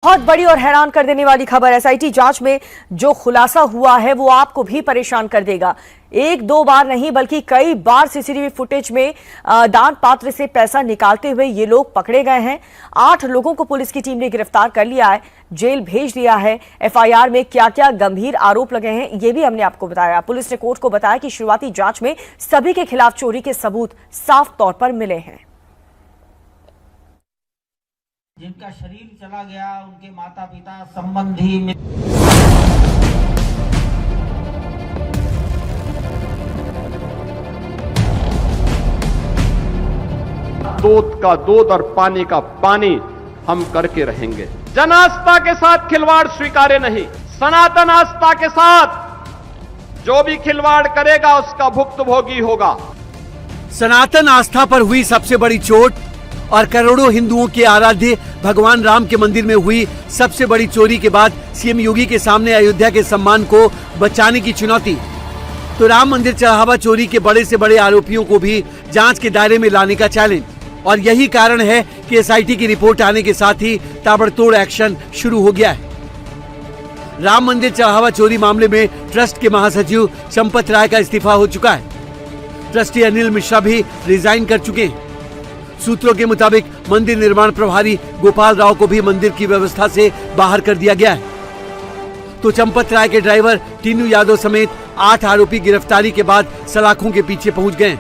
बहुत बड़ी और हैरान कर देने वाली खबर। एसआईटी जांच में जो खुलासा हुआ है वो आपको भी परेशान कर देगा। एक दो बार नहीं बल्कि कई बार सीसीटीवी फुटेज में दान पात्र से पैसा निकालते हुए ये लोग पकड़े गए हैं। 8 लोगों को पुलिस की टीम ने गिरफ्तार कर लिया है, जेल भेज दिया है। एफआईआर में क्या क्या गंभीर आरोप लगे हैं ये भी हमने आपको बताया। पुलिस ने कोर्ट को बताया कि शुरुआती जांच में सभी के खिलाफ चोरी के सबूत साफ तौर पर मिले हैं। जिनका शरीर चला गया, उनके माता पिता संबंधी दूध का दूध और पानी का पानी हम करके रहेंगे। जन आस्था के साथ खिलवाड़ स्वीकार्य नहीं। सनातन आस्था के साथ जो भी खिलवाड़ करेगा उसका भुक्तभोगी होगा। सनातन आस्था पर हुई सबसे बड़ी चोट और करोड़ों हिंदुओं के आराध्य भगवान राम के मंदिर में हुई सबसे बड़ी चोरी के बाद सीएम योगी के सामने अयोध्या के सम्मान को बचाने की चुनौती। तो राम मंदिर चढ़ावा चोरी के बड़े से बड़े आरोपियों को भी जांच के दायरे में लाने का चैलेंज। और यही कारण है कि एसआईटी की रिपोर्ट आने के साथ ही ताबड़तोड़ एक्शन शुरू हो गया है। राम मंदिर चढ़ावा चोरी मामले में ट्रस्ट के महासचिव चंपत राय का इस्तीफा हो चुका है। ट्रस्टी अनिल मिश्रा भी रिजाइन कर चुके हैं। सूत्रों के मुताबिक मंदिर निर्माण प्रभारी गोपाल राव को भी मंदिर की व्यवस्था से बाहर कर दिया गया है। तो चंपत राय के ड्राइवर टीनू यादव समेत 8 आरोपी गिरफ्तारी के बाद सलाखों के पीछे पहुंच गए।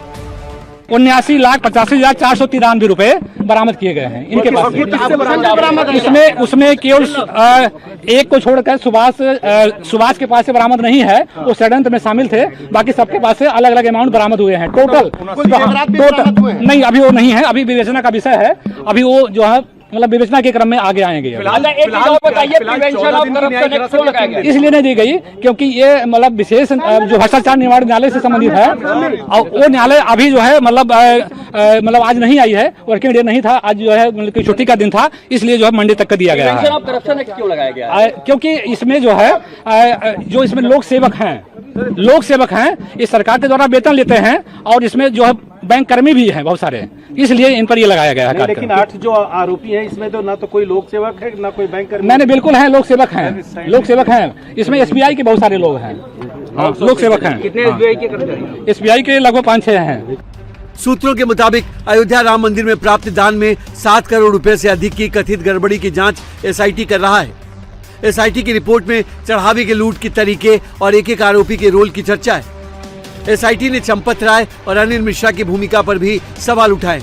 79,85,493 रुपए बरामद किए गए हैं इनके पास। इसमें उसमें केवल एक को छोड़कर सुभाष के पास से बरामद नहीं है, वो षड्यंत्र में शामिल थे। बाकी सबके पास से अलग अलग अमाउंट बरामद हुए हैं। टोटल नहीं, अभी वो नहीं है, अभी विवेचना का विषय है। अभी वो जो है मतलब विवेचना के क्रम में आगे आएंगे। इसलिए नहीं दी गई क्योंकि ये मतलब विशेष जो भ्रष्टाचार निवारण न्यायालय से संबंधित है और वो न्यायालय अभी जो है मतलब आज नहीं आई है। वर्किंग डे नहीं था, आज जो है मतलब छुट्टी का दिन था, इसलिए जो है मंडे तक का दिया गया है। करप्शन क्यों लगाया गया? क्योंकि इसमें जो है जो इसमें लोक सेवक हैं, इस सरकार के द्वारा वेतन लेते हैं और इसमें जो है बैंक कर्मी भी हैं बहुत सारे, इसलिए इन पर ये लगाया गया है। लेकिन 8 जो आरोपी हैं इसमें तो ना तो कोई लोक सेवक है ना कोई बैंक कर्मी। मैंने बिल्कुल है, लोक सेवक हैं। इसमें एसबीआई के बहुत सारे लोग हैं। हाँ, लोक सेवक हैं। कितने एसबीआई के कर्मचारी? एसबीआई के लगभग 5-6 हैं। सूत्रों के मुताबिक अयोध्या राम मंदिर में प्राप्त दान में 7 करोड़ रुपए से अधिक की कथित गड़बड़ी की जांच एसआईटी कर रहा है। एसआईटी की रिपोर्ट में चढ़ावे के लूट के तरीके और एक आरोपी के रोल की चर्चा है। एसआईटी ने चंपत राय और अनिल मिश्रा की भूमिका पर भी सवाल उठाए।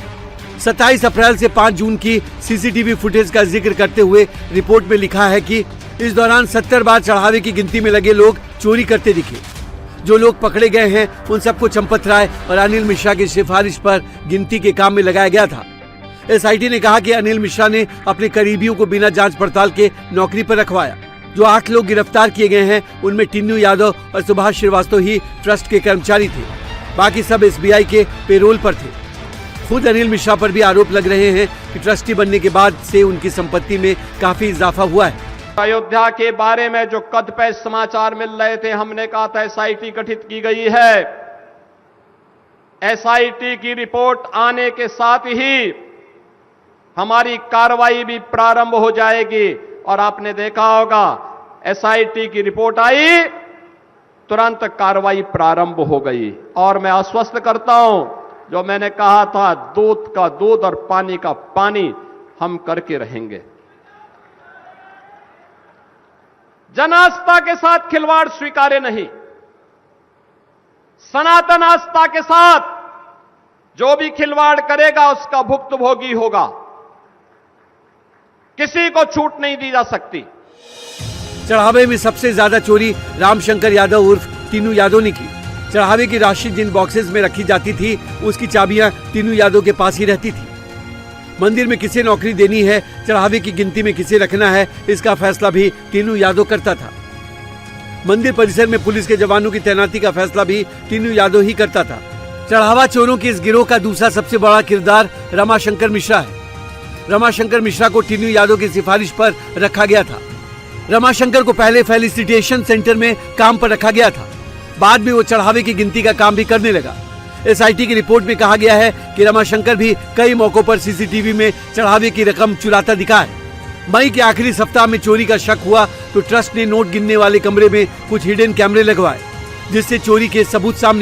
27 अप्रैल से 5 जून की सीसीटीवी फुटेज का जिक्र करते हुए रिपोर्ट में लिखा है कि इस दौरान 70 बार चढ़ावे की गिनती में लगे लोग चोरी करते दिखे। जो लोग पकड़े गए हैं उन सबको चंपत राय और अनिल मिश्रा की सिफारिश पर गिनती के काम में लगाया गया था। एसआईटी ने कहा कि अनिल मिश्रा ने अपने करीबियों को बिना जांच पड़ताल के नौकरी पर रखवाया। जो 8 लोग गिरफ्तार किए गए हैं उनमें टीनू यादव और सुभाष श्रीवास्तव ही ट्रस्ट के कर्मचारी थे, बाकी सब एसबीआई के पेरोल पर थे। खुद अनिल मिश्रा पर भी आरोप लग रहे हैं कि ट्रस्टी बनने के बाद से उनकी संपत्ति में काफी इजाफा हुआ है। अयोध्या के बारे में जो कदपे समाचार मिल रहे थे, हमने कहा था एसआईटी गठित की गई है। एसआईटी की रिपोर्ट आने के साथ ही हमारी कार्रवाई भी प्रारंभ हो जाएगी। और आपने देखा होगा एसआईटी की रिपोर्ट आई, तुरंत कार्रवाई प्रारंभ हो गई। और मैं आश्वस्त करता हूं, जो मैंने कहा था दूध का दूध और पानी का पानी हम करके रहेंगे। जन आस्था के साथ खिलवाड़ स्वीकार्य नहीं। सनातन आस्था के साथ जो भी खिलवाड़ करेगा उसका भुक्तभोगी होगा। किसी को छूट नहीं दी जा सकती। चढ़ावे में सबसे ज्यादा चोरी रामशंकर यादव उर्फ टीनू यादव ने की। चढ़ावे की राशि जिन बॉक्सेस में रखी जाती थी उसकी चाबियां टीनू यादव के पास ही रहती थी। मंदिर में किसे नौकरी देनी है, चढ़ावे की गिनती में किसे रखना है, इसका फैसला भी टीनू यादव करता था। मंदिर परिसर में पुलिस के जवानों की तैनाती का फैसला भी टीनू यादव ही करता था। चढ़ावा चोरों के इस गिरोह का दूसरा सबसे बड़ा किरदार रमाशंकर मिश्रा है। रमाशंकर मिश्रा को टीनू यादव की सिफारिश पर रखा गया था। रमाशंकर को पहले फेलिसिटेशन सेंटर में काम पर रखा गया था, बाद में वो चढ़ावे की गिनती का काम भी करने लगा। एसआईटी की रिपोर्ट में कहा गया है कि रमाशंकर भी कई मौकों पर सीसीटीवी में चढ़ावे की रकम चुराता दिखा है। मई के आखिरी सप्ताह में चोरी का शक हुआ तो ट्रस्ट ने नोट गिनने वाले कमरे में कुछ हिडन कैमरे लगवाए, जिससे चोरी के सबूत सामने